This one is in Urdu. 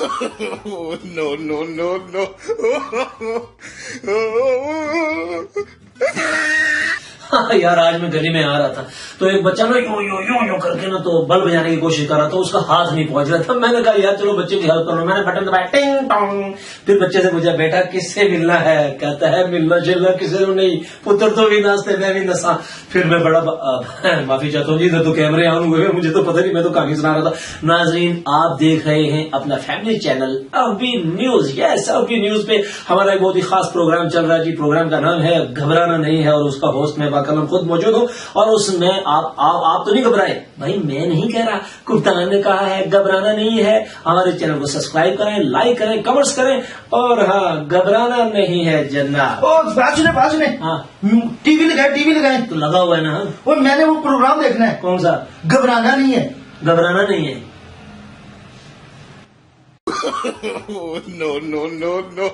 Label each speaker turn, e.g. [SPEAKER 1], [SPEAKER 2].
[SPEAKER 1] Oh, no, no, no, no.
[SPEAKER 2] ہاں یار آج میں گلی میں آ رہا تھا تو ایک بچہ نا یوں یوں یوں یوں کر کے نا تو بل بجانے کی کوشش کر رہا تھا، اس کا ہاتھ نہیں پہنچ رہا تھا. میں نے کہا یار چلو بچے کی ہیلپ کر لو. میں نے بٹن دبایا ٹنگ ٹانگ. پھر بچے سے پوچھا بیٹا کس سے ملنا ہے؟ کہتا ہے ملنا جلنا کسی کو نہیں، پتر تو بھی ناچتے میں بھی نسا. پھر میں بڑا معافی چاہتا ہوں جی، ادھر تو کیمرے آن ہوئے ہیں، مجھے تو پتہ نہیں، میں تو کہانی سنا رہا تھا. ناظرین آپ دیکھ رہے ہیں اپنا فیملی چینل ابھی نیوز. یس ابھی نیوز پہ ہمارا ایک بہت ہی خاص پروگرام چل رہا ہے جی. پروگرام کا نام ہے گھبرانا نہیں ہے اور اس کا ہوسٹ میں باقلم خود موجود ہوں. اور اس میں آپ تو نہیں گھبرائے بھائی، میں نہیں کہہ رہا، کپتان نے کہا ہے گھبرانا نہیں ہے. ہمارے چینل کو سبسکرائب کریں، لائک کریں، کمنٹس کریں، اور ہاں گھبرانا نہیں ہے جناب.
[SPEAKER 3] بات سنے
[SPEAKER 2] ہاں
[SPEAKER 3] ٹی وی لگائے
[SPEAKER 2] تو لگا ہوا ہے نا.
[SPEAKER 3] وہ میں نے وہ پروگرام دیکھنا ہے.
[SPEAKER 2] کون سا؟
[SPEAKER 3] گھبرانا نہیں ہے.
[SPEAKER 2] گھبرانا نہیں ہے.
[SPEAKER 1] Oh, no, no, no, no.